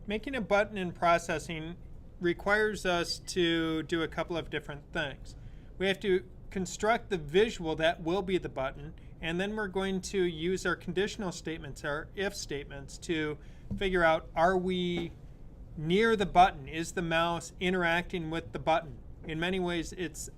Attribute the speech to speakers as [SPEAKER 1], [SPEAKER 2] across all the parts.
[SPEAKER 1] Making a button in processing requires us to do a couple of different things. We have to construct the visual that will be the button, and then we're going to use our conditional statements, our if statements, to figure out, are we near the button? Is the mouse interacting with the button? In many ways, it's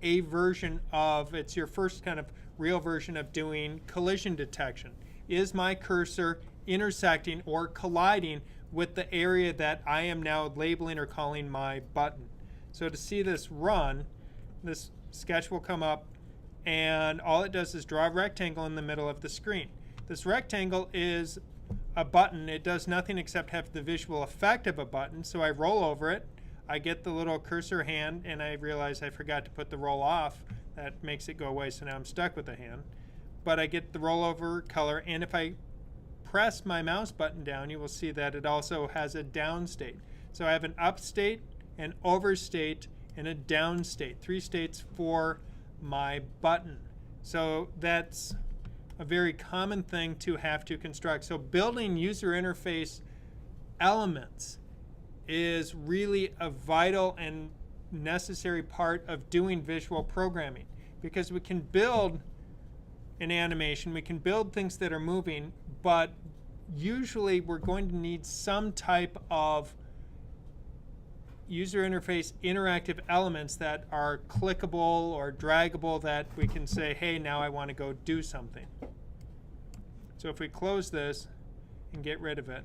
[SPEAKER 1] a version of, it's your first kind of real version of doing collision detection. Is my cursor intersecting or colliding with the area that I am now labeling or calling my button? So to see this run, this sketch will come up, and all it does is draw a rectangle in the middle of the screen. This rectangle is a button. It does nothing except have the visual effect of a button. So I roll over it, I get the little cursor hand, and I realize I forgot to put the roll off. That makes it go away, so now I'm stuck with the hand. But I get the rollover color, and if I press my mouse button down, you will see that it also has a down state. So I have an up state, an over state, and a down state. 3 states for my button. So that's a very common thing to have to construct. So building user interface elements is really a vital and necessary part of doing visual programming, because we can build an animation, we can build things that are moving, but usually we're going to need some type of user interface interactive elements that are clickable or draggable, that we can say, hey, now I want to go do something. So if we close this and get rid of it,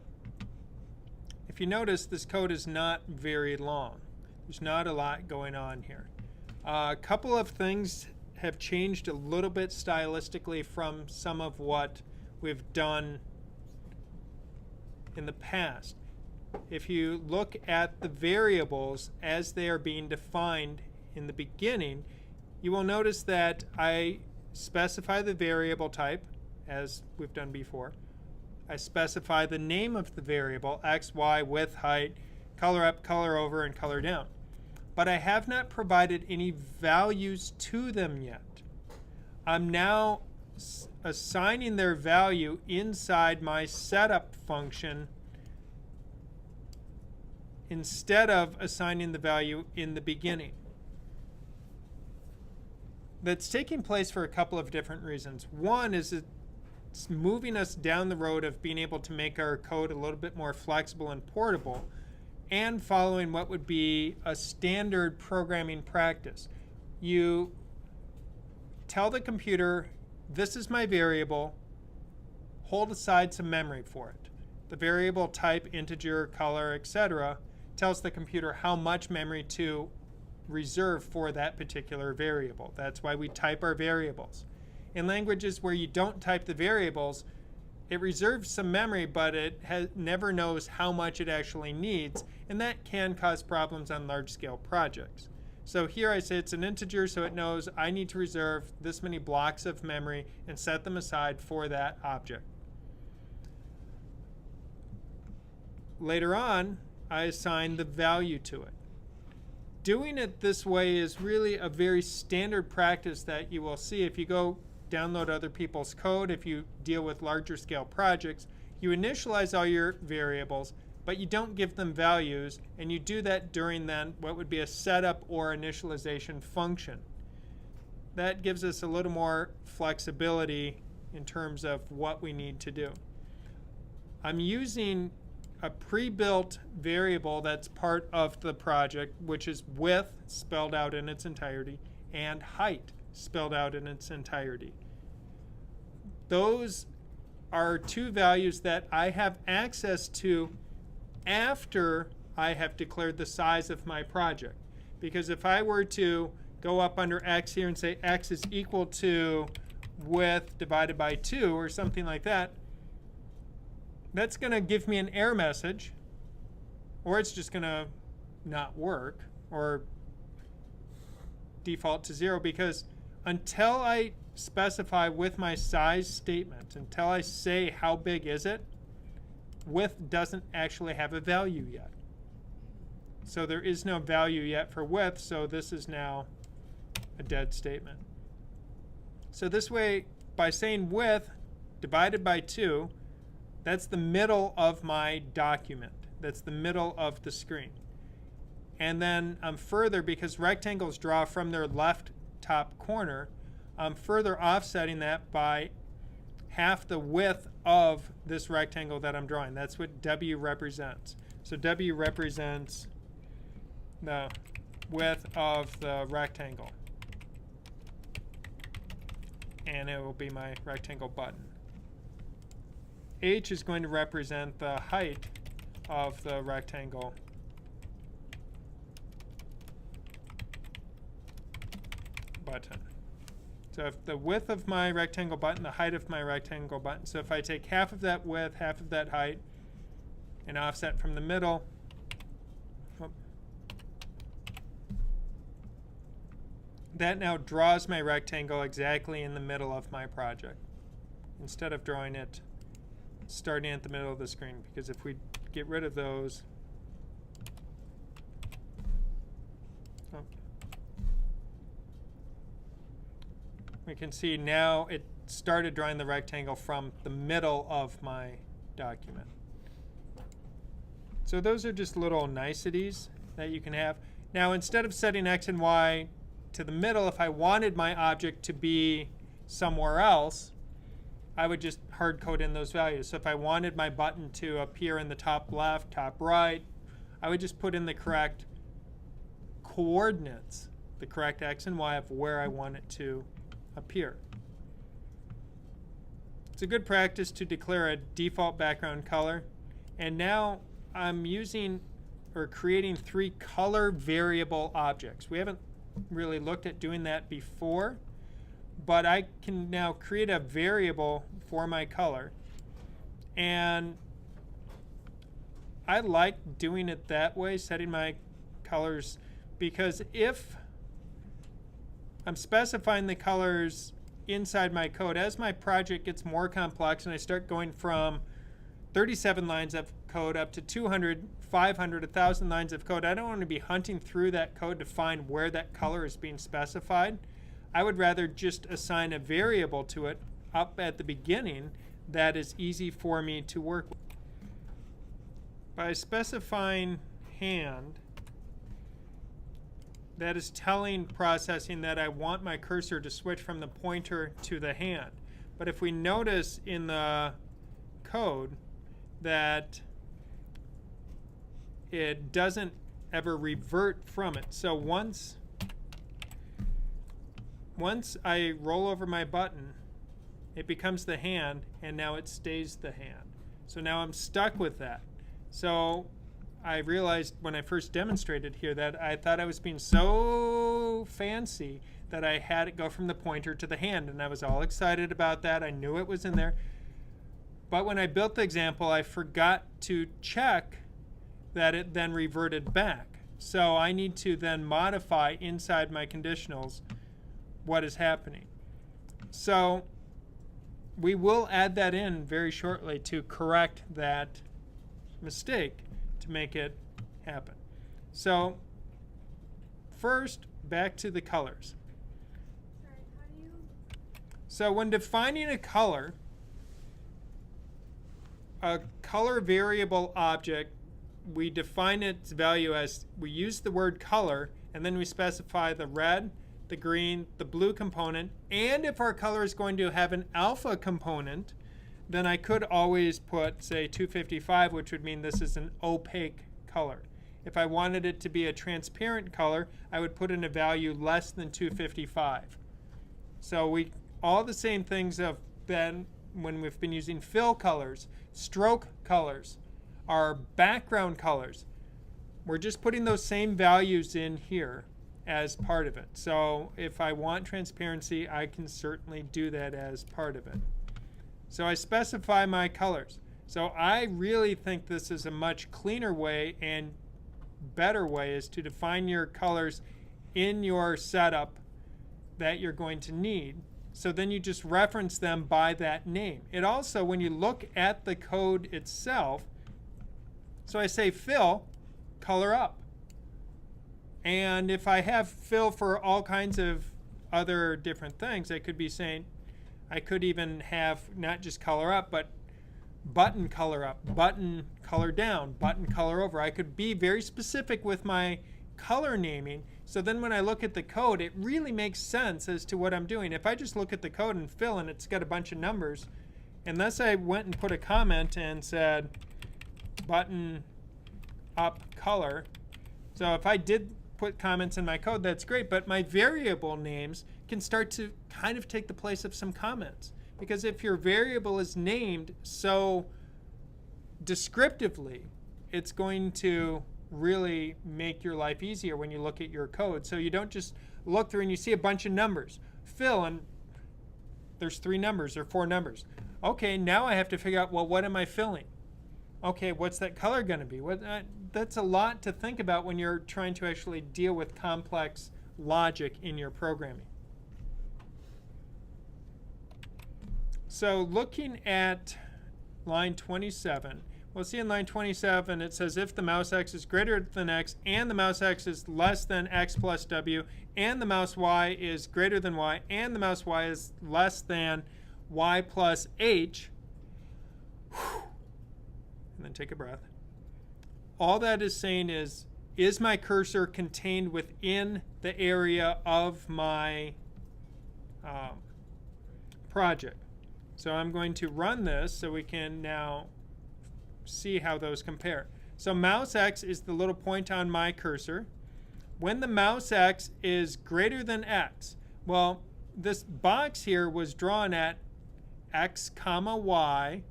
[SPEAKER 1] if you notice, this code is not very long. There's not a lot going on here. A couple of things have changed a little bit stylistically from some of what we've done in the past. If you look at the variables as they are being defined in the beginning, you will notice that I specify the variable type, as we've done before. I specify the name of the variable, x, y, width, height, color up, color over, and color down. But I have not provided any values to them yet. I'm now assigning their value inside my setup function instead of assigning the value in the beginning. That's taking place for a couple of different reasons. One is it's moving us down the road of being able to make our code a little bit more flexible and portable, and following what would be a standard programming practice. You tell the computer, this is my variable, hold aside some memory for it. The variable type, integer, color, etc., tells the computer how much memory to reserve for that particular variable. That's why we type our variables. In languages where you don't type the variables, it reserves some memory, but it never knows how much it actually needs, and that can cause problems on large-scale projects. So here I say it's an integer, so it knows I need to reserve this many blocks of memory and set them aside for that object. Later on, I assign the value to it. Doing it this way is really a very standard practice that you will see if you go download other people's code. If you deal with larger scale projects, you initialize all your variables, but you don't give them values, and you do that during then what would be a setup or initialization function. That gives us a little more flexibility in terms of what we need to do. I'm using a pre-built variable that's part of the project, which is width spelled out in its entirety and height spelled out in its entirety. Those are two values that I have access to after I have declared the size of my project. Because if I were to go up under x here and say x is equal to width divided by 2 or something like that, that's going to give me an error message, or it's just going to not work or default to 0, because until I specify with my size statement, until I say how big is it, width doesn't actually have a value yet. So there is no value yet for width, so this is now a dead statement. So this way, by saying width divided by 2, that's the middle of my document. That's the middle of the screen. And then I'm further, because rectangles draw from their left top corner, I'm further offsetting that by half the width of this rectangle that I'm drawing. That's what W represents. So W represents the width of the rectangle. And it will be my rectangle button. H is going to represent the height of the rectangle button. So if the width of my rectangle button, the height of my rectangle button. So if I take half of that width, half of that height, and offset from the middle, that now draws my rectangle exactly in the middle of my project, instead of drawing it starting at the middle of the screen. Because if we get rid of those, we can see now it started drawing the rectangle from the middle of my document. So those are just little niceties that you can have. Now, instead of setting X and Y to the middle, if I wanted my object to be somewhere else, I would just hard code in those values. So if I wanted my button to appear in the top left, top right, I would just put in the correct coordinates, the correct X and Y of where I want it to appear. It's a good practice to declare a default background color. And now I'm using or creating 3 color variable objects. We haven't really looked at doing that before, but I can now create a variable for my color. And I like doing it that way, setting my colors, because if I'm specifying the colors inside my code, as my project gets more complex and I start going from 37 lines of code up to 200, 500, 1,000 lines of code, I don't want to be hunting through that code to find where that color is being specified. I would rather just assign a variable to it up at the beginning that is easy for me to work with. By specifying hand, that is telling processing that I want my cursor to switch from the pointer to the hand. But if we notice in the code that it doesn't ever revert from it. So once I roll over my button, it becomes the hand, and now it stays the hand. So now I'm stuck with that. So I realized when I first demonstrated here that I thought I was being so fancy that I had it go from the pointer to the hand, and I was all excited about that. I knew it was in there. But when I built the example, I forgot to check that it then reverted back. So I need to then modify inside my conditionals what is happening. So we will add that in very shortly to correct that mistake to make it happen. So first, back to the colors. So when defining a color variable object, we define its value as, we use the word color, and then we specify the red, the green, the blue component, and if our color is going to have an alpha component, then I could always put, say, 255, which would mean this is an opaque color. If I wanted it to be a transparent color, I would put in a value less than 255. So all the same things have been when we've been using fill colors, stroke colors, our background colors. We're just putting those same values in here as part of it. So if I want transparency, I can certainly do that as part of it. So I specify my colors. So I really think this is a much cleaner way and better way is to define your colors in your setup that you're going to need. So then you just reference them by that name. It also, when you look at the code itself, so I say fill, color up. And if I have fill for all kinds of other different things, I could be saying, I could even have not just color up, but button color up, button color down, button color over. I could be very specific with my color naming, so then when I look at the code, it really makes sense as to what I'm doing. If I just look at the code and fill and it's got a bunch of numbers, unless I went and put a comment and said button up color, so if I did put comments in my code, that's great, but my variable names can start to kind of take the place of some comments. Because if your variable is named so descriptively, it's going to really make your life easier when you look at your code. So you don't just look through and you see a bunch of numbers. Fill, and there's 3 numbers or 4 numbers. Okay, now I have to figure out, well, what am I filling? Okay, what's that color going to be? That's a lot to think about when you're trying to actually deal with complex logic in your programming. So looking at line 27, we'll see in line 27 it says if the mouse x is greater than x and the mouse x is less than x plus w and the mouse y is greater than y and the mouse y is less than y plus h, and then take a breath. All that is saying is my cursor contained within the area of my project? So I'm going to run this so we can now see how those compare. So mouse x is the little point on my cursor. When the mouse x is greater than x, well, this box here was drawn at x comma y,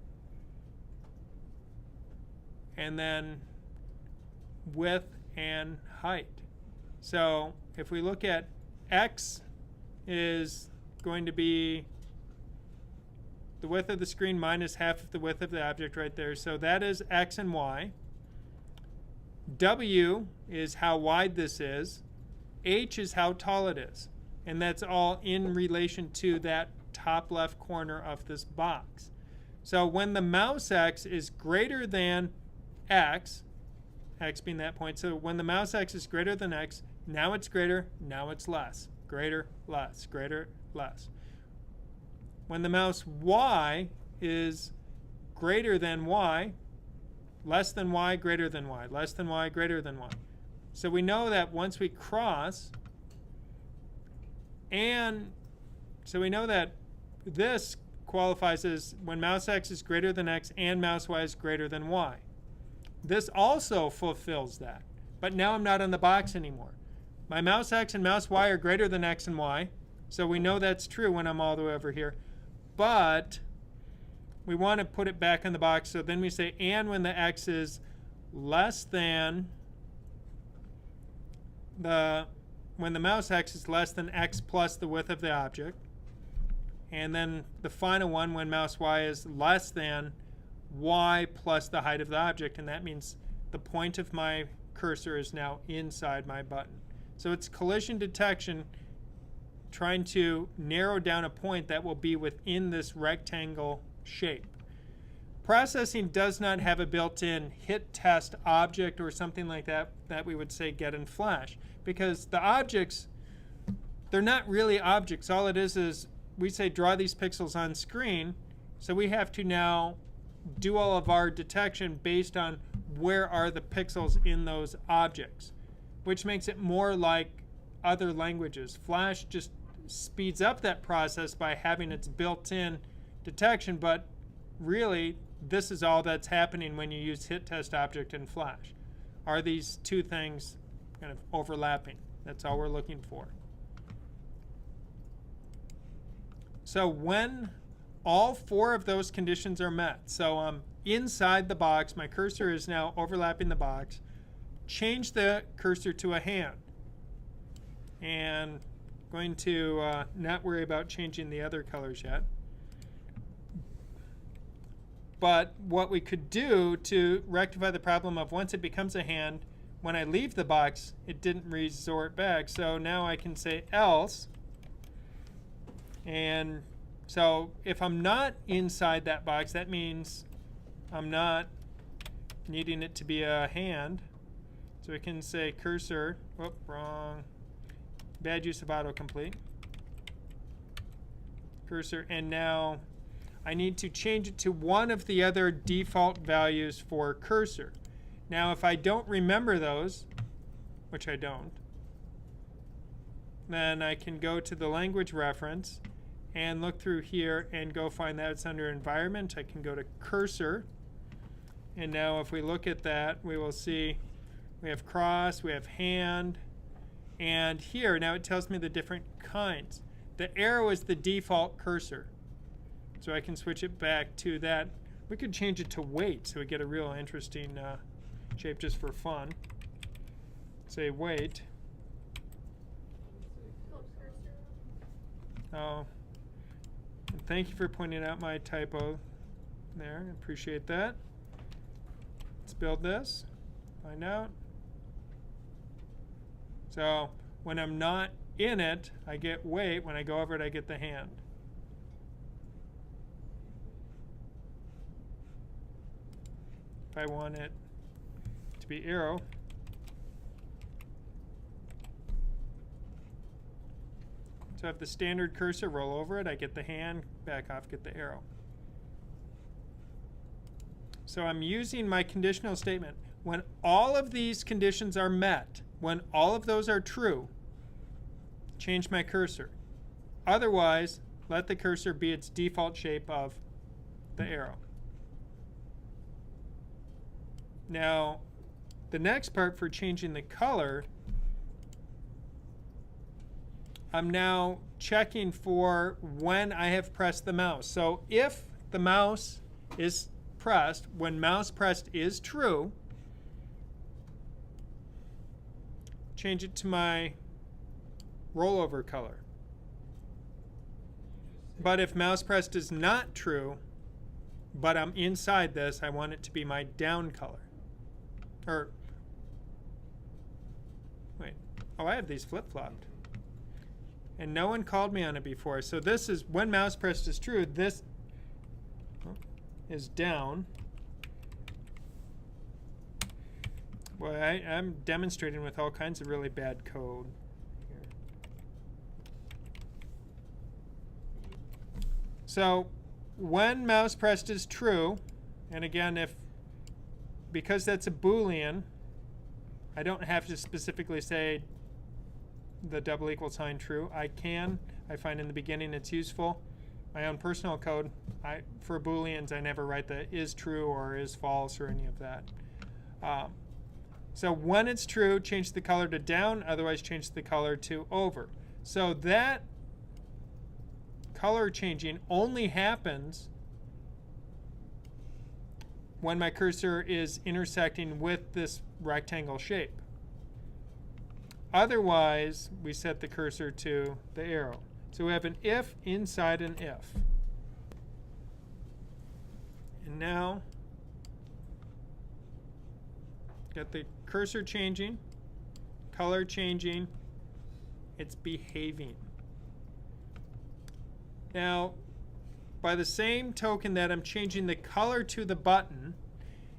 [SPEAKER 1] and then width and height. So if we look at x is going to be the width of the screen minus half of the width of the object right there. So that is x and y. W is how wide this is. H is how tall it is. And that's all in relation to that top left corner of this box. So when the mouse x is greater than x, x being that point, so when the mouse x is greater than x, now it's greater, now it's less. Greater, less, greater, less. When the mouse y is greater than y, less than y, greater than y, less than y, greater than y. So we know that once we cross, and so we know that this qualifies as when mouse x is greater than x and mouse y is greater than y. This also fulfills that. But now I'm not on the box anymore. My mouse x and mouse y are greater than x and y. So we know that's true when I'm all the way over here. But we want to put it back in the box. So then we say, and when the x is less than when the mouse x is less than x plus the width of the object. And then the final one, when mouse y is less than y plus the height of the object. And that means the point of my cursor is now inside my button. So it's collision detection trying to narrow down a point that will be within this rectangle shape. Processing does not have a built-in hit test object or something like that that we would say get in Flash, because the objects, they're not really objects. All it is we say draw these pixels on screen, so we have to now do all of our detection based on where are the pixels in those objects, which makes it more like other languages. Flash just speeds up that process by having its built-in detection, but really this is all that's happening when you use hit test object in Flash. Are these two things kind of overlapping? That's all we're looking for. So when all 4 of those conditions are met, so I'm inside the box, my cursor is now overlapping the box, change the cursor to a hand. And going to not worry about changing the other colors yet. But what we could do to rectify the problem of once it becomes a hand, when I leave the box, it didn't resort back. So now I can say else. And so if I'm not inside that box, that means I'm not needing it to be a hand. So we can say cursor, whoop, wrong. Bad use of autocomplete. Cursor, and now I need to change it to one of the other default values for cursor. Now, if I don't remember those, which I don't, then I can go to the language reference and look through here and go find that it's under environment. I can go to cursor. And now if we look at that, we will see we have cross, we have hand, and here now it tells me the different kinds. The arrow is the default cursor. So I can switch it back to that. We could change it to weight so we get a real interesting shape just for fun. Say weight. Oh, and thank you for pointing out my typo there. I appreciate that. Let's build this. Find out. So when I'm not in it, I get weight. When I go over it, I get the hand. If I want it to be arrow, so I have the standard cursor, roll over it, I get the hand, back off, get the arrow. So I'm using my conditional statement. When all of these conditions are met, when all of those are true, change my cursor. Otherwise, let the cursor be its default shape of the arrow. Now, the next part for changing the color, I'm now checking for when I have pressed the mouse. So if the mouse is pressed, when mouse pressed is true, change it to my rollover color. But if mouse pressed is not true, but I'm inside this, I want it to be my down color. Or, wait, oh, I have these flip-flopped. And no one called me on it before. So this is, when mouse pressed is true, this is down. Well, I'm demonstrating with all kinds of really bad code here. So when mouse pressed is true, and again, because that's a Boolean, I don't have to specifically say the double equal sign true. I find in the beginning it's useful. My own personal code, for Booleans, I never write the is true or is false or any of that. So when it's true, change the color to down, otherwise change the color to over. So that color changing only happens when my cursor is intersecting with this rectangle shape. Otherwise, we set the cursor to the arrow. So we have an if inside an if. And now, got the cursor changing, color changing, it's behaving. Now, by the same token that I'm changing the color to the button,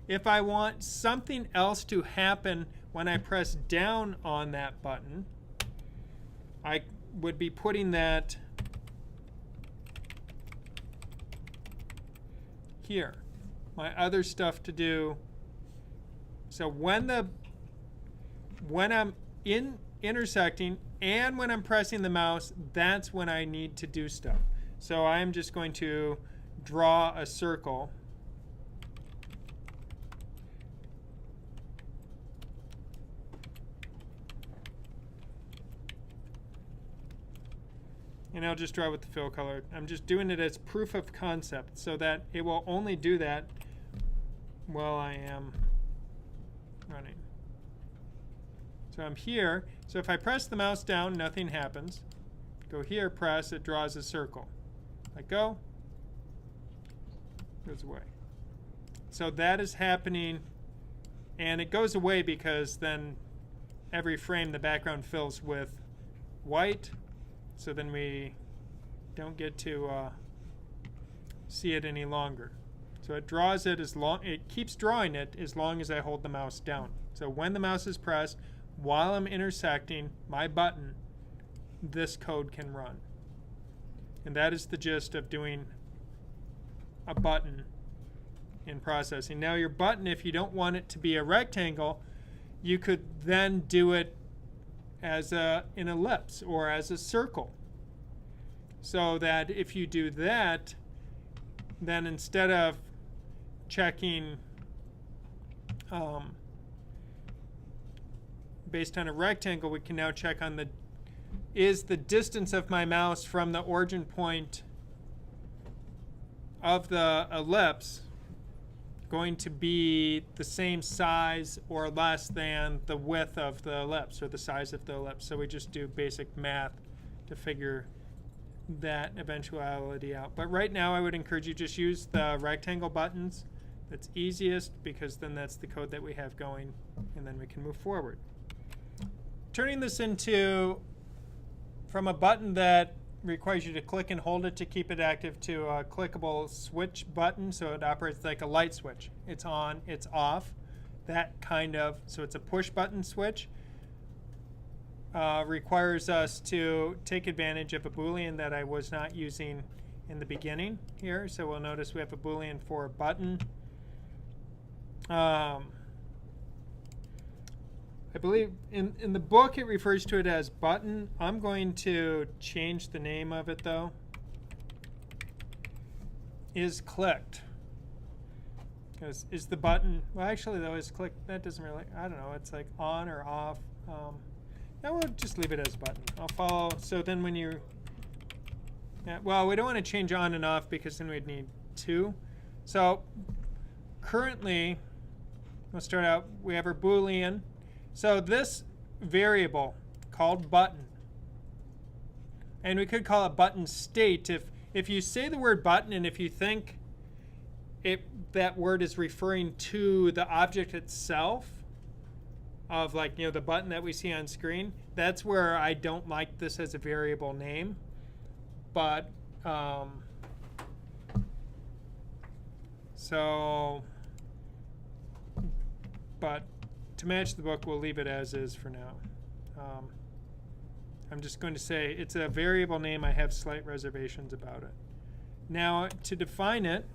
[SPEAKER 1] if I want something else to happen when I press down on that button, I would be putting that here. My other stuff to do. So when I'm intersecting and when I'm pressing the mouse, that's when I need to do stuff. So I'm just going to draw a circle. And I'll just draw with the fill color. I'm just doing it as proof of concept so that it will only do that while I am running. So I'm here. So if I press the mouse down, nothing happens. Go here, press, it draws a circle. Let go, goes away. So that is happening, and it goes away because then every frame the background fills with white, so then we don't get to see it any longer. So it draws it it keeps drawing it as long as I hold the mouse down. So when the mouse is pressed, while I'm intersecting my button, this code can run. And that is the gist of doing a button in processing. Now your button, if you don't want it to be a rectangle, you could then do it as an ellipse or as a circle. So that if you do that, then instead of checking based on a rectangle, we can now check on is the distance of my mouse from the origin point of the ellipse going to be the same size or less than the width of the ellipse or the size of the ellipse. So we just do basic math to figure that eventuality out. But right now I would encourage you just use the rectangle buttons. That's easiest because then that's the code that we have going, and then we can move forward. Turning this into from a button that requires you to click and hold it to keep it active to a clickable switch button, so it operates like a light switch. It's on, it's off, that kind of, so it's a push button switch. Requires us to take advantage of a Boolean that I was not using in the beginning here. So we'll notice we have a Boolean for button. I believe in the book it refers to it as button. I'm going to change the name of it though. Is clicked. Because is the button, well actually though is clicked, that doesn't really, I don't know, it's like on or off. Now we'll just leave it as button. I'll follow, so then when you, well we don't want to change on and off because then we'd need two. So currently, we'll start out, we have our Boolean. So this variable called button, and we could call it button state if you say the word button and if you think that word is referring to the object itself of like, you know, the button that we see on screen, that's where I don't like this as a variable name. But but to match the book, we'll leave it as is for now. I'm just going to say it's a variable name. I have slight reservations about it. Now, to define it,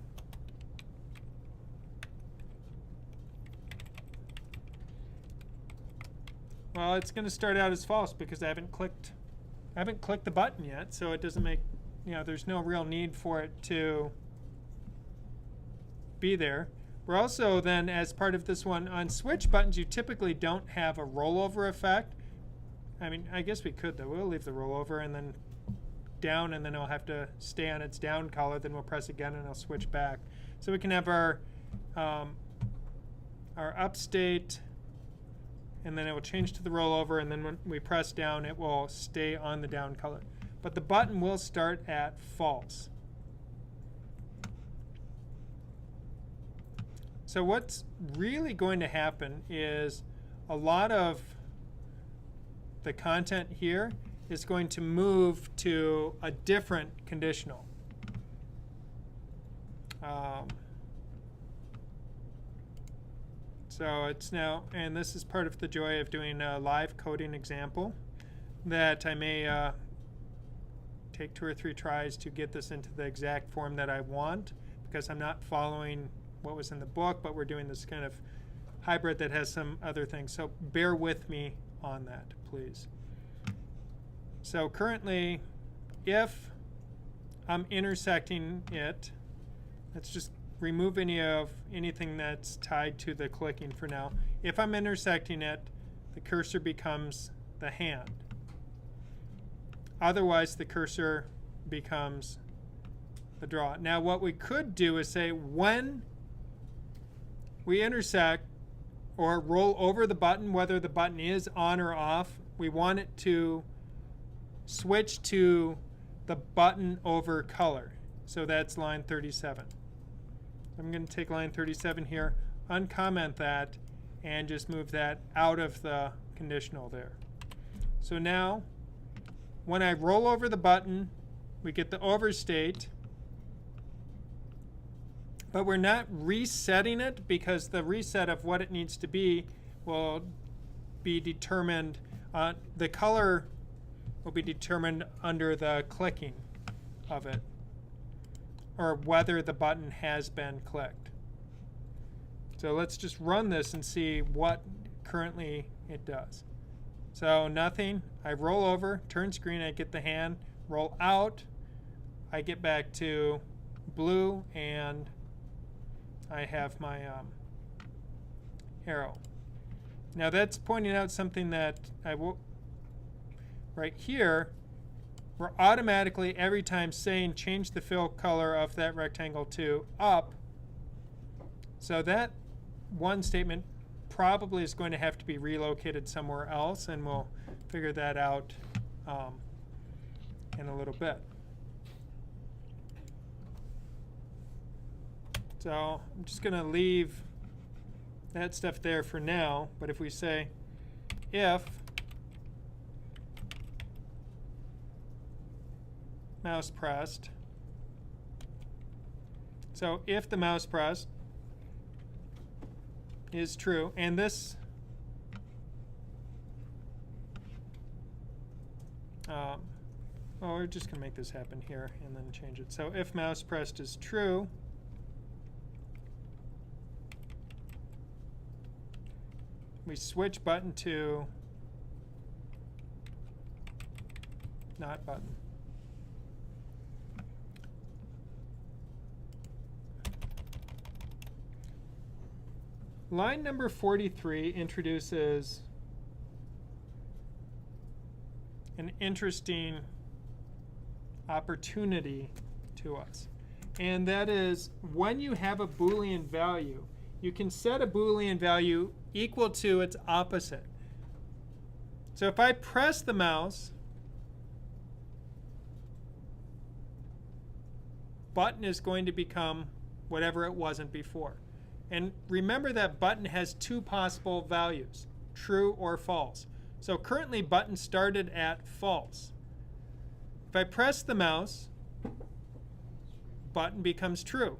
[SPEAKER 1] well, it's going to start out as false because I haven't clicked the button yet, so it doesn't make, you know, there's no real need for it to be there. We're also then, as part of this one, on switch buttons, you typically don't have a rollover effect. I mean, I guess we could, though. We'll leave the rollover and then down, and then it'll have to stay on its down color. Then we'll press again, and it'll switch back. So we can have our up state, and then it will change to the rollover, and then when we press down, it will stay on the down color. But the button will start at false. So what's really going to happen is a lot of the content here is going to move to a different conditional. So it's now, and this is part of the joy of doing a live coding example, that I may take 2 or 3 tries to get this into the exact form that I want, because I'm not following what was in the book, but we're doing this kind of hybrid that has some other things. So bear with me on that, please. So currently, if I'm intersecting it, let's just remove anything that's tied to the clicking for now. If I'm intersecting it, the cursor becomes the hand. Otherwise, the cursor becomes the draw. Now, what we could do is say when we intersect or roll over the button, whether the button is on or off, we want it to switch to the button over color. So that's line 37. I'm going to take line 37 here, uncomment that, and just move that out of the conditional there. So now, when I roll over the button, we get the overstate, but we're not resetting it because the reset of what it needs to be will be determined, the color will be determined under the clicking of it. or whether the button has been clicked. So let's just run this and see what currently it does. So nothing. I roll over, turn screen, I get the hand, roll out, I get back to blue, and I have my arrow. Now that's pointing out something that I will, right here, we're automatically every time saying change the fill color of that rectangle to up. So that one statement probably is going to have to be relocated somewhere else, and we'll figure that out in a little bit. So I'm just going to leave that stuff there for now, but if we say if mouse pressed, so if the mouse pressed is true, and this we're just going to make this happen here and then change it. So if mouse pressed is true, we switch button to not button. Line number 43 introduces an interesting opportunity to us. And that is when you have a Boolean value, you can set a Boolean value equal to its opposite. So if I press the mouse, button is going to become whatever it wasn't before. And remember that button has two possible values, true or false. So currently button started at false. If I press the mouse, button becomes true.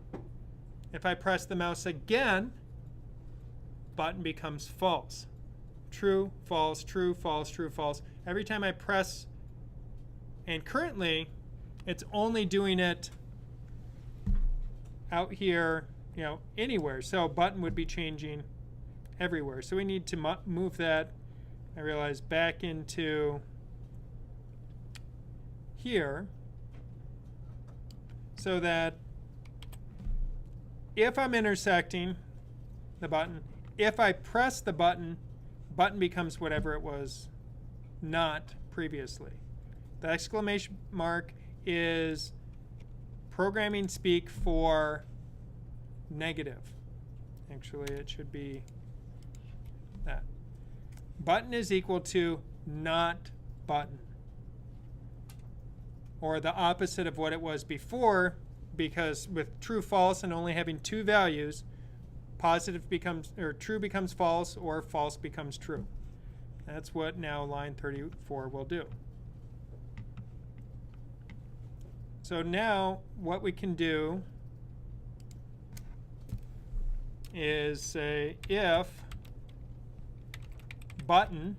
[SPEAKER 1] If I press the mouse again, button becomes false. True, false, true, false, true, false. Every time I press, and currently it's only doing it out here, anywhere. So button would be changing everywhere. So we need to move that, I realize, back into here so that if I'm intersecting the button, if I press the button, button becomes whatever it was not previously. The exclamation mark is programming speak for negative. Actually, it should be that. Button is equal to not button, or the opposite of what it was before, because with true, false, and only having two values, positive becomes, or true becomes false, or false becomes true. That's what now line 34 will do. So now what we can do is say if button,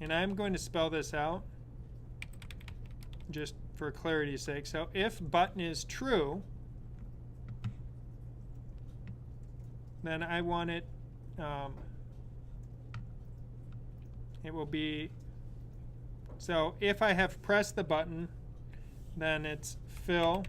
[SPEAKER 1] and I'm going to spell this out just for clarity's sake. So if button is true, then I want it, it will be, so if I have pressed the button, then it's fill.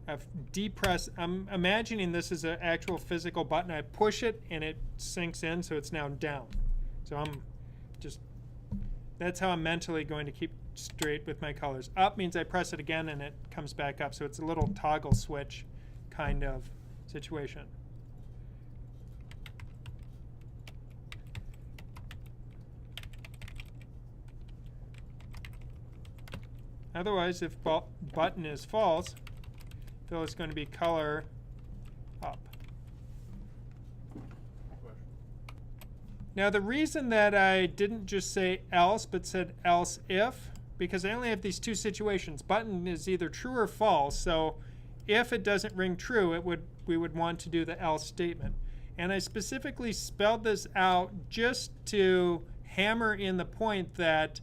[SPEAKER 1] I've depressed. I'm imagining this is an actual physical button. I push it and it sinks in, so it's now down. So I'm just, that's how I'm mentally going to keep straight with my colors. Up means I press it again and it comes back up. So it's a little toggle switch kind of situation. Otherwise, if button is false, fill is going to be color up. Now the reason that I didn't just say else but said else if, because I only have these two situations. Button is either true or false, so if it doesn't ring true, we would want to do the else statement. And I specifically spelled this out just to hammer in the point that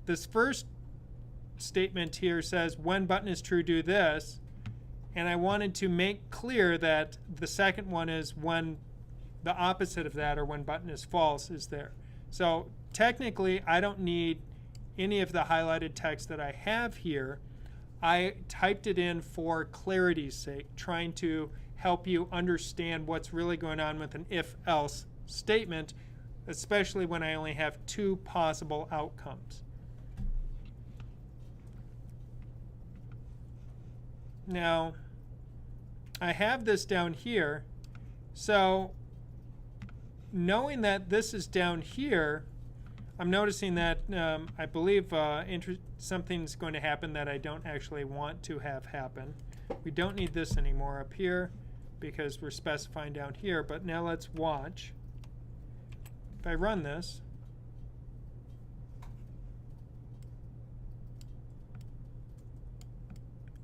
[SPEAKER 1] this first statement here says when button is true, do this. And I wanted to make clear that the second one is when the opposite of that, or when button is false, is there. So technically, I don't need any of the highlighted text that I have here. I typed it in for clarity's sake, trying to help you understand what's really going on with an if-else statement, especially when I only have two possible outcomes. Now, I have this down here, so knowing that this is down here, I'm noticing that I believe something's going to happen that I don't actually want to have happen. We don't need this anymore up here because we're specifying down here, but now let's watch. If I run this,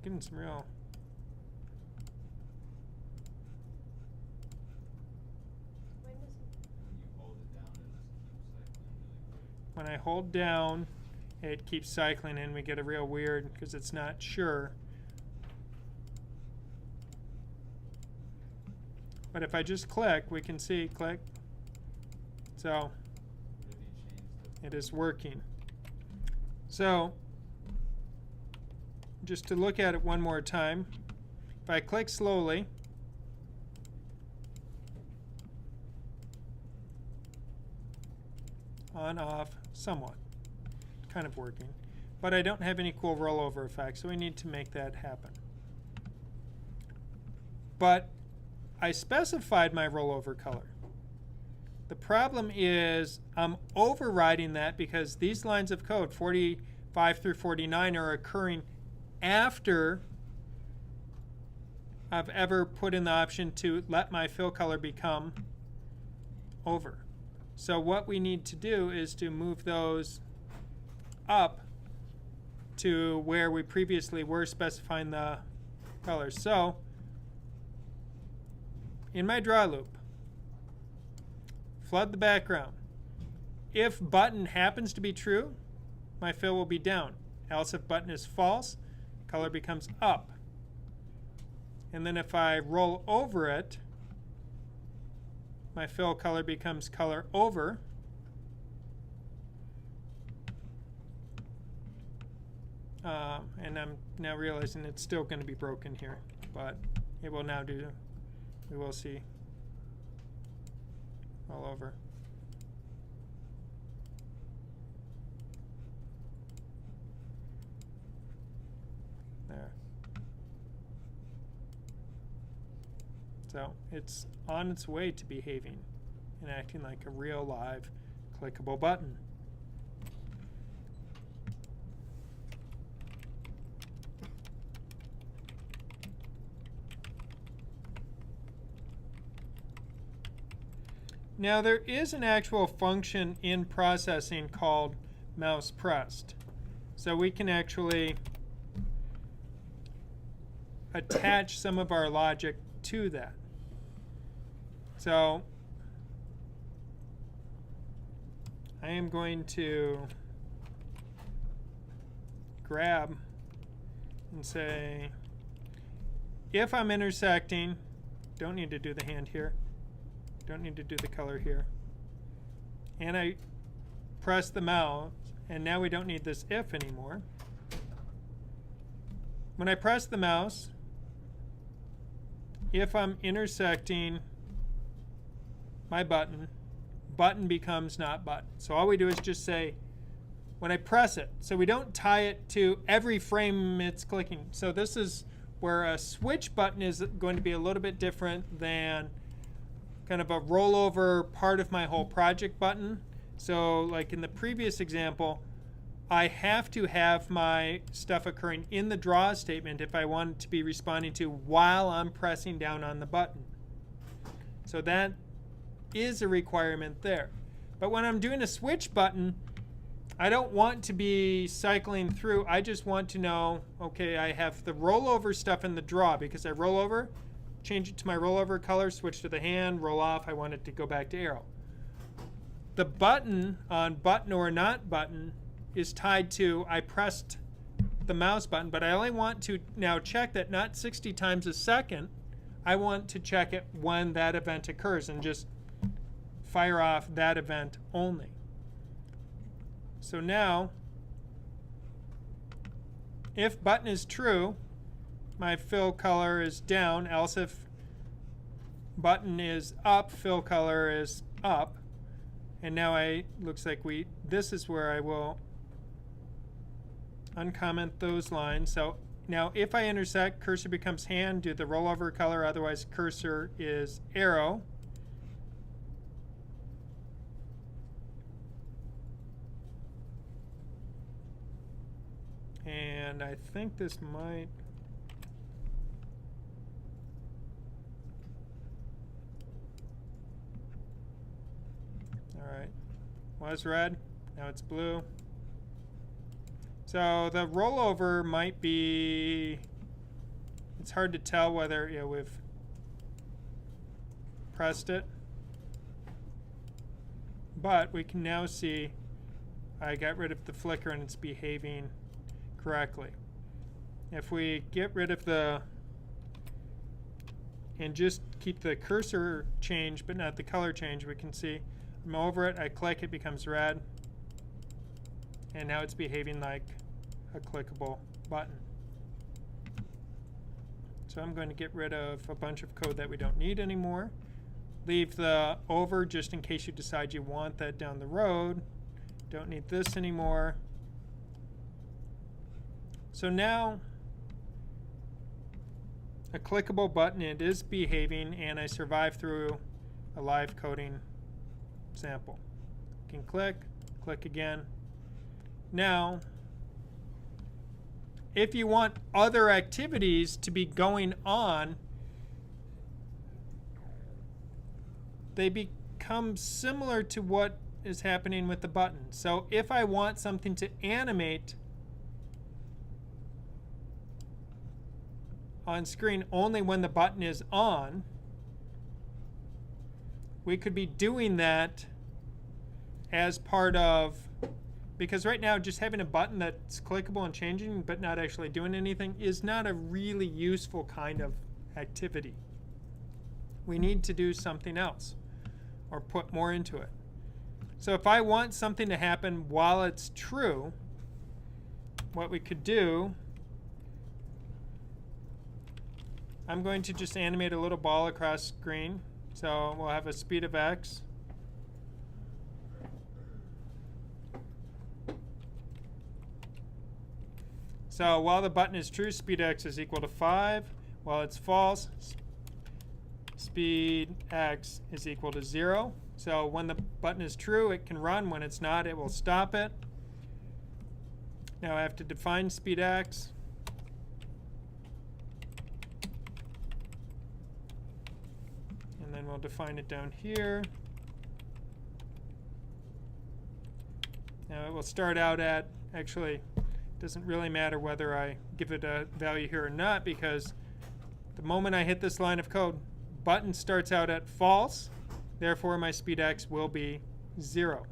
[SPEAKER 1] getting some real when I hold down, it keeps cycling and we get a real weird because it's not sure. But if I just click, we can see click. So it is working. So just to look at it one more time, if I click slowly, on, off, somewhat, kind of working. But I don't have any cool rollover effect, so we need to make that happen. But I specified my rollover color. The problem is I'm overriding that because these lines of code, 45 through 49, are occurring after I've ever put in the option to let my fill color become over. So what we need to do is to move those up to where we previously were specifying the colors. So in my draw loop, flood the background. If button happens to be true, my fill will be down. Else if button is false, color becomes up. And then if I roll over it, my fill color becomes color over. And I'm now realizing it's still going to be broken here, but it will now do, we will see all over. There. So it's on its way to behaving and acting like a real live clickable button. Now there is an actual function in processing called Mousepressed. So we can actually attach some of our logic to that. So I am going to grab and say, if I'm intersecting, don't need to do the hand here, don't need to do the color here, and I press the mouse, and now we don't need this if anymore. When I press the mouse, if I'm intersecting my button, button becomes not button. So all we do is just say, when I press it, so we don't tie it to every frame it's clicking. So this is where a switch button is going to be a little bit different than kind of a rollover part of my whole project button. So like in the previous example, I have to have my stuff occurring in the draw statement if I want it to be responding to while I'm pressing down on the button. So that is a requirement there. But when I'm doing a switch button, I don't want to be cycling through. I just want to know, okay, I have the rollover stuff in the draw because I roll over, change it to my rollover color, switch to the hand, roll off. I want it to go back to arrow. The button on button or not button is tied to I pressed the mouse button, but I only want to now check that not 60 times a second. I want to check it when that event occurs and just fire off that event only. So now, if button is true, my fill color is down, else if button is up, fill color is up. And now looks like this is where I will uncomment those lines. So now if I intersect, cursor becomes hand, do the rollover color, otherwise cursor is arrow. And I think this might... Alright, was red, now it's blue. So the rollover might be, it's hard to tell whether we've pressed it. But we can now see I got rid of the flicker and it's behaving correctly. If we get rid of and just keep the cursor change but not the color change, we can see I'm over it, I click, it becomes red. And now it's behaving like a clickable button. So I'm going to get rid of a bunch of code that we don't need anymore. Leave the over just in case you decide you want that down the road. Don't need this anymore. So now a clickable button, it is behaving, and I survived through a live coding sample. You can click again. Now, if you want other activities to be going on, they become similar to what is happening with the button. So if I want something to animate on screen only when the button is on, we could be doing that as part of, because right now just having a button that's clickable and changing but not actually doing anything is not a really useful kind of activity. We need to do something else or put more into it. So if I want something to happen while it's true, what we could do, I'm going to just animate a little ball across screen. So we'll have a speed of x. So while the button is true, speed x is equal to 5. While it's false, speed x is equal to 0. So when the button is true, it can run. When it's not, it will stop it. Now I have to define speed x. And then we'll define it down here. Now it will start out at, actually, it doesn't really matter whether I give it a value here or not, because the moment I hit this line of code, button starts out at false. Therefore, my speed x will be 0.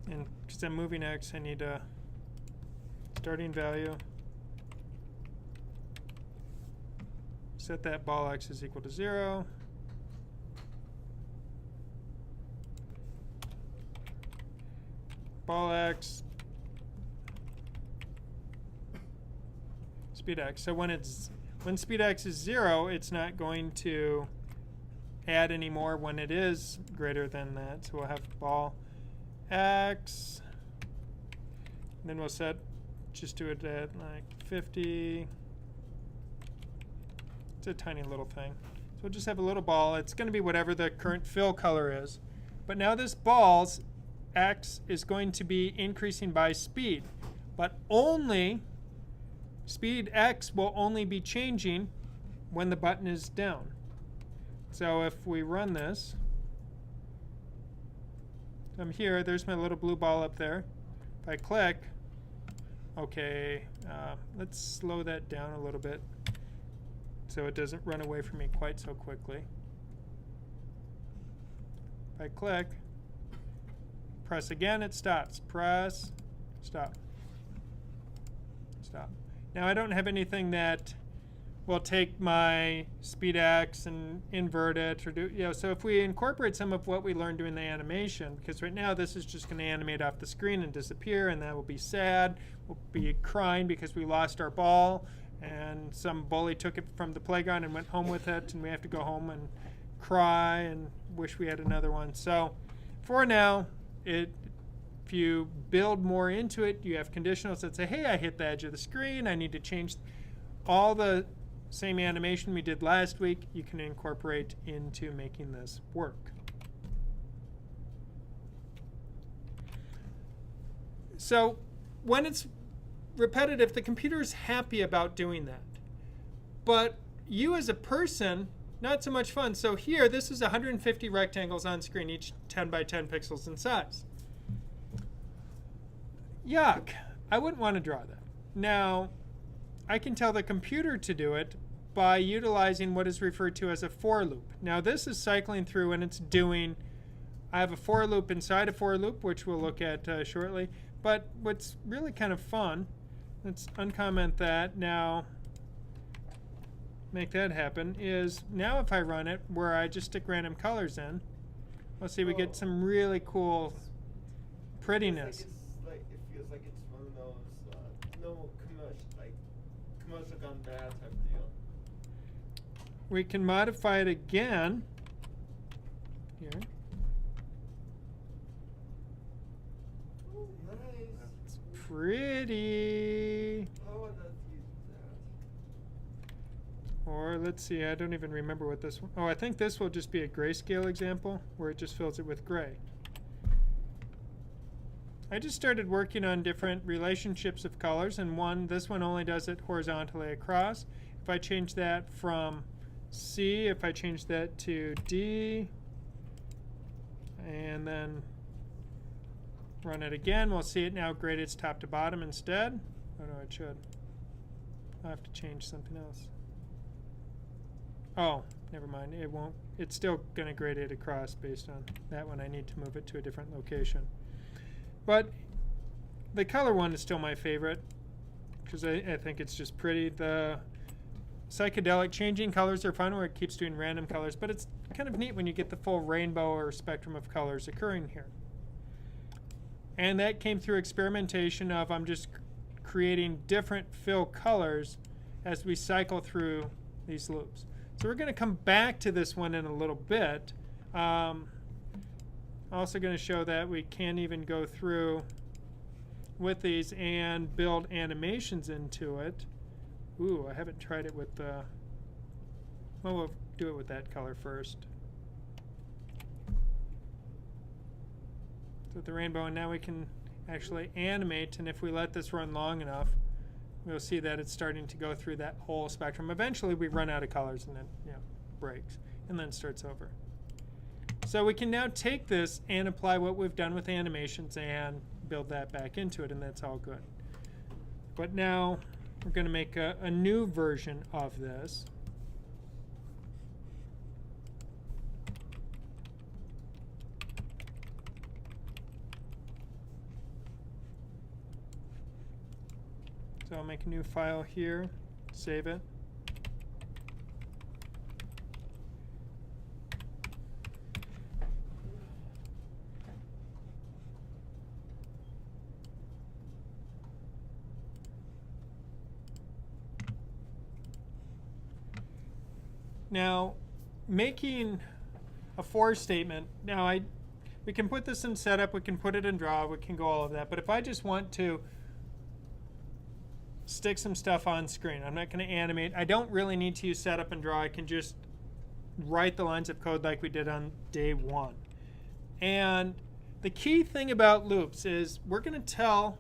[SPEAKER 1] And because I'm moving x, I need a starting value. Set that ball x is equal to 0. Ball x, speed x. So when speed x is 0, it's not going to add any more when it is greater than that. So we'll have ball x, and then we'll just do it at like 50. It's a tiny little thing. So we'll just have a little ball. It's going to be whatever the current fill color is. But now this ball's x is going to be increasing by speed. But only speed x will only be changing when the button is down. So if we run this, I'm here, there's my little blue ball up there. If I click, okay, let's slow that down a little bit so it doesn't run away from me quite so quickly. If I click, press again, it stops. Press, stop. Stop. Now I don't have anything that will take my speed X and invert it, or do, so if we incorporate some of what we learned doing the animation, because right now this is just going to animate off the screen and disappear, and that will be sad. We'll be crying because we lost our ball and some bully took it from the playground and went home with it, and we have to go home and cry and wish we had another one. So for now, if you build more into it, you have conditionals that say, hey, I hit the edge of the screen, I need to change all the same animation we did last week. You can incorporate into making this work. So when it's repetitive, the computer is happy about doing that. But you as a person, not so much fun. So here, this is 150 rectangles on screen, each 10 by 10 pixels in size. Yuck. I wouldn't want to draw that. Now, I can tell the computer to do it by utilizing what is referred to as a for loop. Now, this is cycling through and it's doing, I have a for loop inside a for loop, which we'll look at shortly. But what's really kind of fun, let's uncomment that. Now, make that happen, is now if I run it where I just stick random colors in, we'll see we get some really cool prettiness.
[SPEAKER 2] It feels like it's one of those no commercial gone bad type deal.
[SPEAKER 1] We can modify it again here.
[SPEAKER 2] Ooh, nice.
[SPEAKER 1] It's pretty.
[SPEAKER 2] Oh, let's use that.
[SPEAKER 1] Or let's see, I don't even remember what this one. Oh, I think this will just be a grayscale example where it just fills it with gray. I just started working on different relationships of colors, and this one only does it horizontally across. If I change that from C, if I change that to D, and then run it again, we'll see it now graded top to bottom instead. Oh no, it should. I'll have to change something else. Oh, never mind. It won't. It's still going to grade it across based on that one. I need to move it to a different location. But the color one is still my favorite because I think it's just pretty. The psychedelic changing colors are fun where it keeps doing random colors, but it's kind of neat when you get the full rainbow or spectrum of colors occurring here. And that came through experimentation of I'm just creating different fill colors as we cycle through these loops. So we're going to come back to this one in a little bit. Also going to show that we can even go through with these and build animations into it. Ooh, I haven't tried it with the... Well, we'll do it with that color first. So with the rainbow, and now we can actually animate, and if we let this run long enough, we'll see that it's starting to go through that whole spectrum. Eventually, we run out of colors, and then breaks, and then starts over. So we can now take this and apply what we've done with animations and build that back into it, and that's all good. But now we're going to make a new version of this. So I'll make a new file here, save it. Now, making a for statement, now we can put this in setup, we can put it in draw, we can go all of that, but if I just want to stick some stuff on screen, I'm not going to animate, I don't really need to use setup and draw, I can just write the lines of code like we did on day one. And the key thing about loops is we're going to tell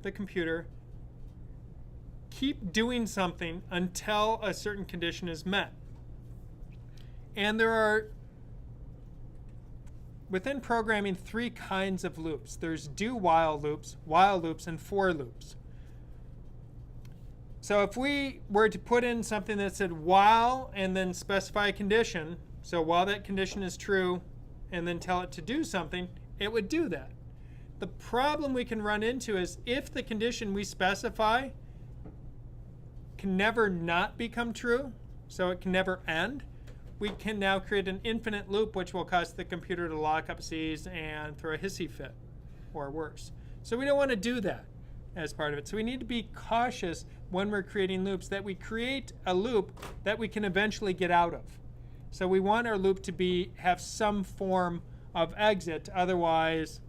[SPEAKER 1] the computer, keep doing something until a certain condition is met. And there are, within programming, 3 kinds of loops. There's do-while loops, and for loops. So if we were to put in something that said while and then specify a condition, so while that condition is true and then tell it to do something, it would do that. The problem we can run into is if the condition we specify can never not become true, so it can never end, we can now create an infinite loop which will cause the computer to lock up C's and throw a hissy fit or worse. So we don't want to do that as part of it. So we need to be cautious when we're creating loops that we create a loop that we can eventually get out of. So we want our loop to have some form of exit, otherwise,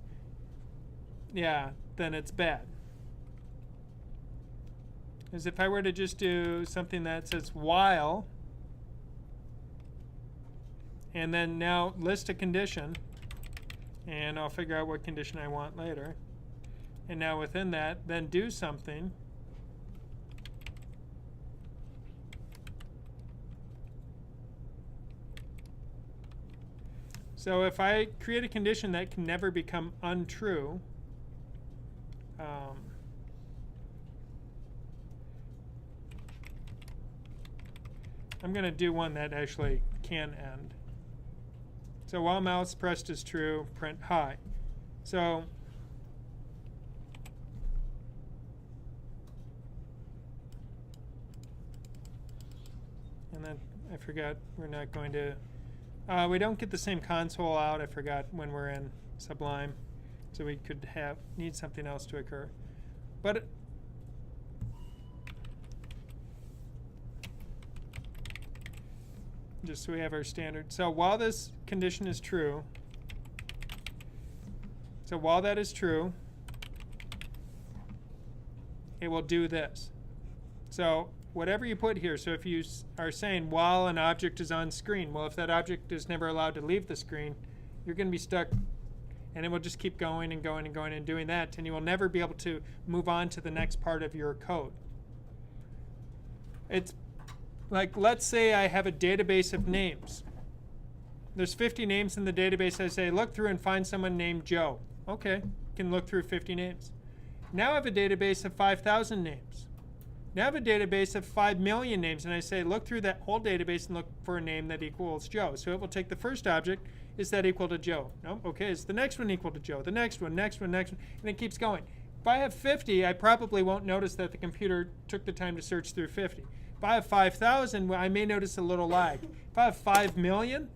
[SPEAKER 1] yeah, then it's bad. Because if I were to just do something that says while, and then now list a condition, and I'll figure out what condition I want later. And now within that, then do something. So if I create a condition that can never become untrue, I'm going to do one that actually can end. So while Mousepressed is true, print hi. So and then I forgot we're not going to, we don't get the same console out. I forgot when we're in Sublime. So we could need something else to occur. But just so we have our standard. So while this condition is true, so while that is true, it will do this. So whatever you put here, so if you are saying while an object is on screen, well, if that object is never allowed to leave the screen, you're going to be stuck, and it will just keep going and going and going and doing that, and you will never be able to move on to the next part of your code. It's like, let's say I have a database of names. There's 50 names in the database. I say, look through and find someone named Joe. Okay, can look through 50 names. Now I have a database of 5,000 names. Now I have a database of 5 million names, and I say, look through that whole database and look for a name that equals Joe. So it will take the first object, is that equal to Joe? No, okay, is the next one equal to Joe? The next one, next one, next one, and it keeps going. If I have 50, I probably won't notice that the computer took the time to search through 50. If I have 5,000, I may notice a little lag. If I have 5 million,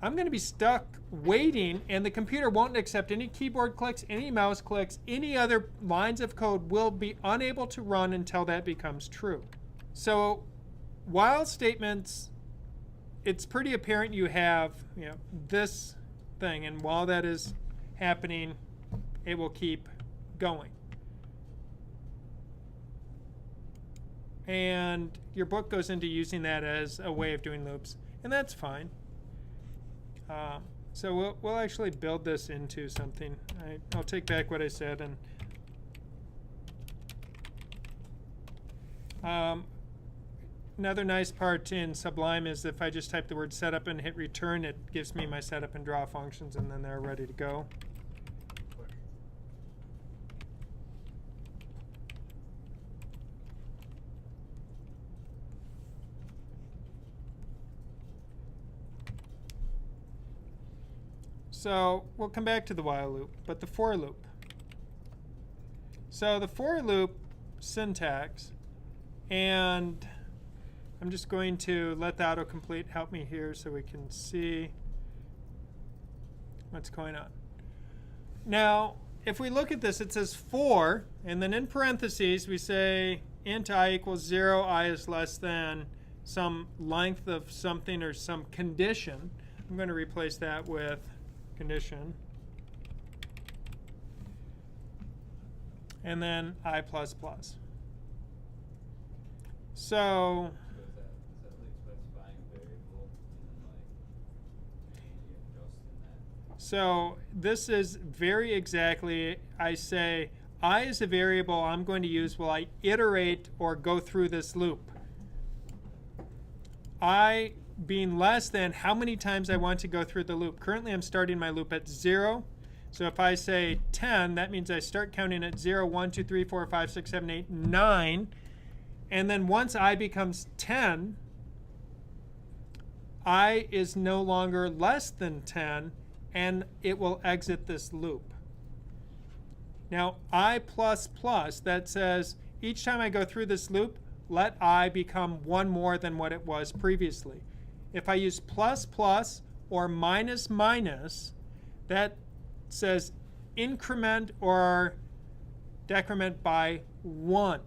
[SPEAKER 1] I'm going to be stuck waiting, and the computer won't accept any keyboard clicks, any mouse clicks, any other lines of code will be unable to run until that becomes true. So while statements, it's pretty apparent you have this thing, and while that is happening, it will keep going. And your book goes into using that as a way of doing loops, and that's fine. So we'll actually build this into something. I'll take back what I said. And another nice part in Sublime is if I just type the word setup and hit return, it gives me my setup and draw functions, and then they're ready to go. So we'll come back to the while loop, but the for loop. So the for loop syntax, and I'm just going to let the autocomplete help me here so we can see what's going on. Now, if we look at this, it says for, and then in parentheses we say int I equals 0, I is less than some length of something or some condition. I'm going to replace that with condition, and then I++. So
[SPEAKER 3] is that like specifying a variable and then like
[SPEAKER 1] So this is very exactly, I say, I is a variable I'm going to use while I iterate or go through this loop. I being less than how many times I want to go through the loop. Currently, I'm starting my loop at 0. So if I say 10, that means I start counting at 0, 1, 2, 3, 4, 5, 6, 7, 8, 9. And then once I becomes 10, I is no longer less than 10, and it will exit this loop. Now, I++, that says each time I go through this loop, let I become one more than what it was previously. If I use ++ or minus, that says increment or decrement by 1.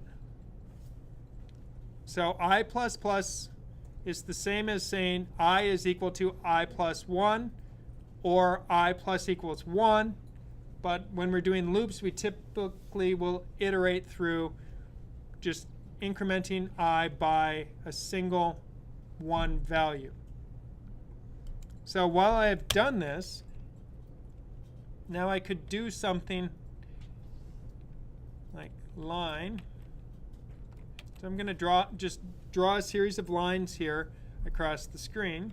[SPEAKER 1] So I++ is the same as saying I is equal to I plus 1 or I plus equals 1. But when we're doing loops, we typically will iterate through just incrementing I by a single 1 value. So while I have done this, now I could do something like line. So I'm going to just draw a series of lines here across the screen.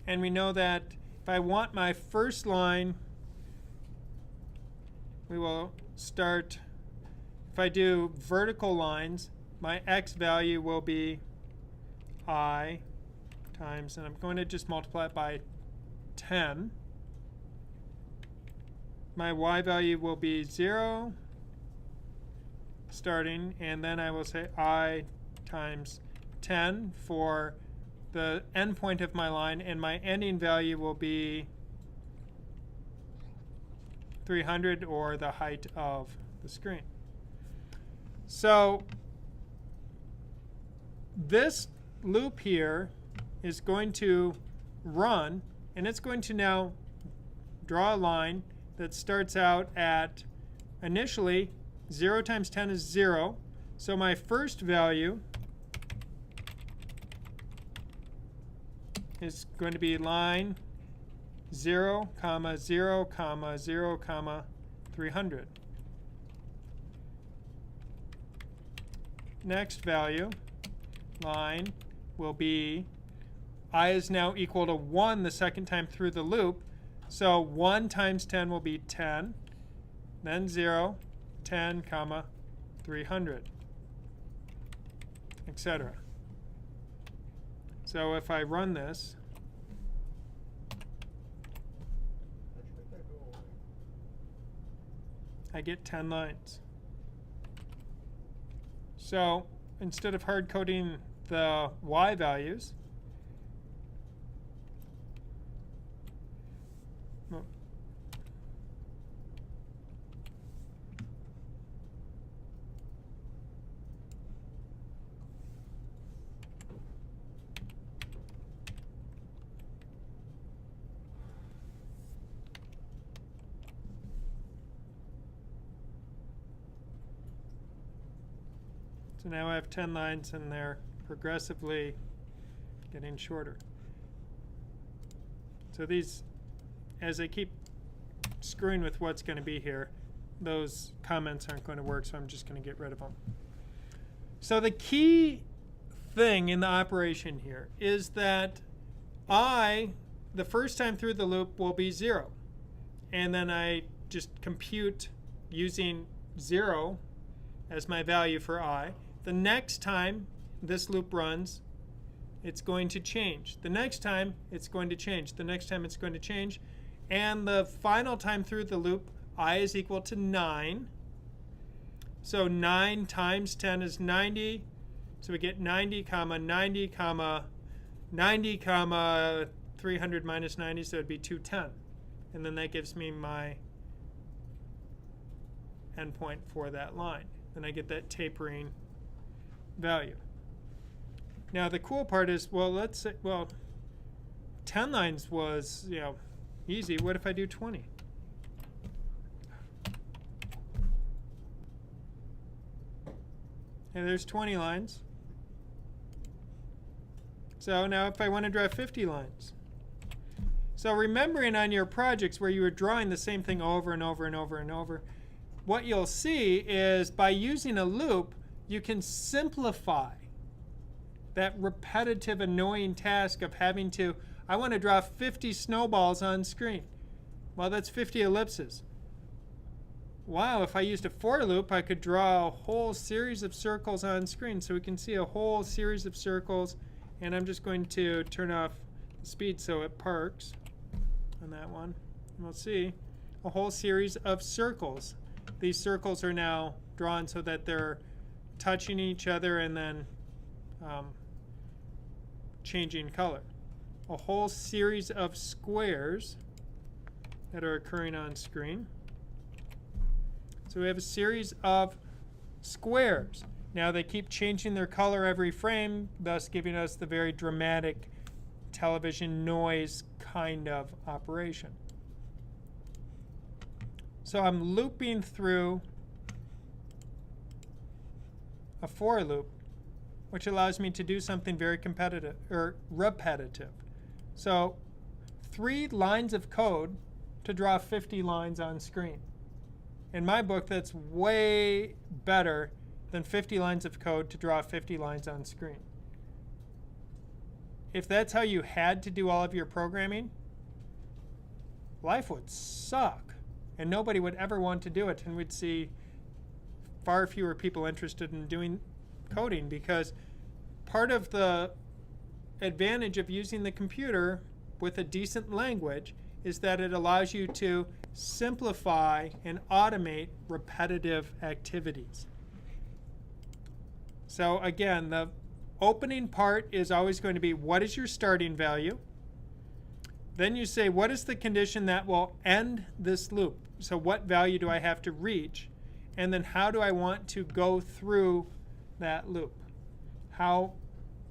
[SPEAKER 1] And we know that if I want my first line, we will start, if I do vertical lines, my x value will be I times, and I'm going to just multiply it by 10. My y value will be 0 starting, and then I will say I times 10 for the end point of my line, and my ending value will be 300, or the height of the screen. So this loop here is going to run, and it's going to now draw a line that starts out at initially 0 times 10 is 0. So my first value is going to be line 0, 0, 0, 300. Next value, line, will be I is now equal to 1 the second time through the loop. So 1 times 10 will be 10, then 0, 10, 300, etc. So if I run this, I get 10 lines. So instead of hard coding the y values, so now I have 10 lines, and they're progressively getting shorter. So these, as I keep screwing with what's going to be here, those comments aren't going to work, so I'm just going to get rid of them. So the key thing in the operation here is that I, the first time through the loop, will be 0. And then I just compute using 0 as my value for I. The next time this loop runs, it's going to change. The next time, it's going to change. The next time, it's going to change. And the final time through the loop, I is equal to 9. So 9 times 10 is 90. So we get 90, 90, 90, 300 minus 90, so it would be 210. And then that gives me my endpoint for that line. Then I get that tapering value. Now the cool part is, well, let's say, well, 10 lines was, easy. What if I do 20? And there's 20 lines. So now if I want to draw 50 lines. So remembering on your projects where you were drawing the same thing over and over and over and over, what you'll see is by using a loop, you can simplify that repetitive, annoying task of having to, I want to draw 50 snowballs on screen. Well, that's 50 ellipses. Wow, if I used a for loop, I could draw a whole series of circles on screen. So we can see a whole series of circles. And I'm just going to turn off the speed so it parks on that one. And we'll see a whole series of circles. These circles are now drawn so that they're touching each other and then changing color. A whole series of squares that are occurring on screen. So we have a series of squares. Now they keep changing their color every frame, thus giving us the very dramatic television noise kind of operation. So I'm looping through a for loop, which allows me to do something very competitive or repetitive. So 3 lines of code to draw 50 lines on screen. In my book, that's way better than 50 lines of code to draw 50 lines on screen. If that's how you had to do all of your programming, life would suck. And nobody would ever want to do it. And we'd see far fewer people interested in doing coding, because part of the advantage of using the computer with a decent language is that it allows you to simplify and automate repetitive activities. So again, the opening part is always going to be, what is your starting value? Then you say, what is the condition that will end this loop? So what value do I have to reach? And then how do I want to go through that loop? How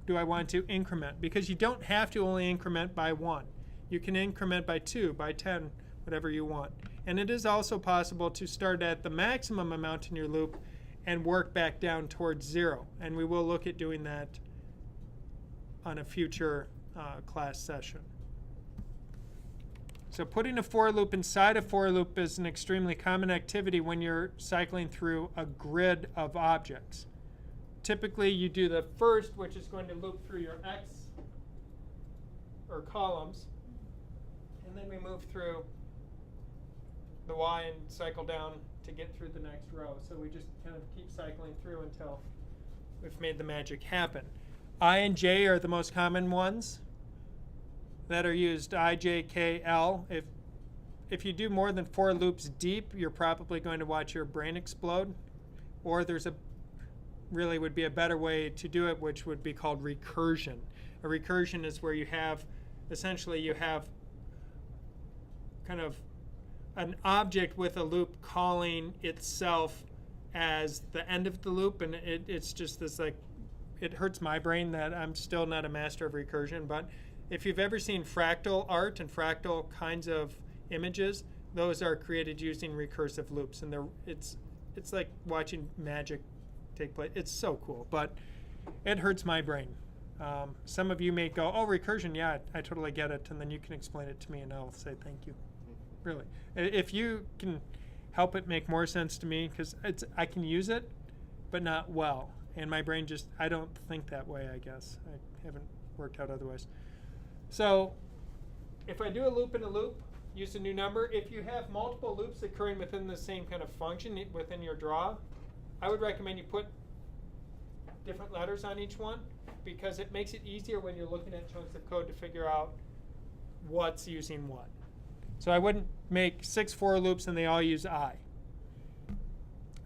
[SPEAKER 1] do I want to increment? Because you don't have to only increment by 1. You can increment by 2, by 10, whatever you want. And it is also possible to start at the maximum amount in your loop and work back down towards 0. And we will look at doing that on a future class session. So putting a for loop inside a for loop is an extremely common activity when you're cycling through a grid of objects. Typically, you do the first, which is going to loop through your X or columns. And then we move through the Y and cycle down to get through the next row. So we just kind of keep cycling through until we've made the magic happen. I and J are the most common ones that are used. I, J, K, L. If you do more than 4 loops deep, you're probably going to watch your brain explode. Or there's really would be a better way to do it, which would be called recursion. A recursion is where you have, essentially you have kind of an object with a loop calling itself as the end of the loop, and it's just this, like, it hurts my brain that I'm still not a master of recursion. But if you've ever seen fractal art and fractal kinds of images, those are created using recursive loops, and it's like watching magic take place. It's so cool, but it hurts my brain. Some of you may go, oh, recursion, yeah, I totally get it, and then you can explain it to me and I'll say thank you. Really. If you can help it make more sense to me, because I can use it, but not well. And my brain just, I don't think that way, I guess. I haven't worked out otherwise. So if I do a loop in a loop, use a new number. If you have multiple loops occurring within the same kind of function within your draw, I would recommend you put different letters on each one, because it makes it easier when you're looking at chunks of code to figure out what's using what. So I wouldn't make 6 for loops and they all use I.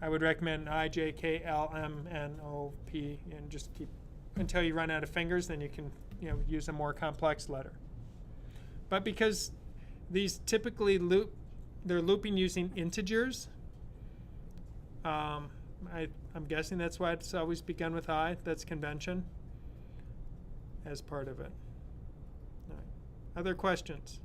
[SPEAKER 1] I would recommend I, J, K, L, M, N, O, P, and just keep until you run out of fingers. Then you can use a more complex letter. But because these typically they're looping using integers. I'm guessing that's why it's always begun with I. That's convention as part of it. All right. Other questions?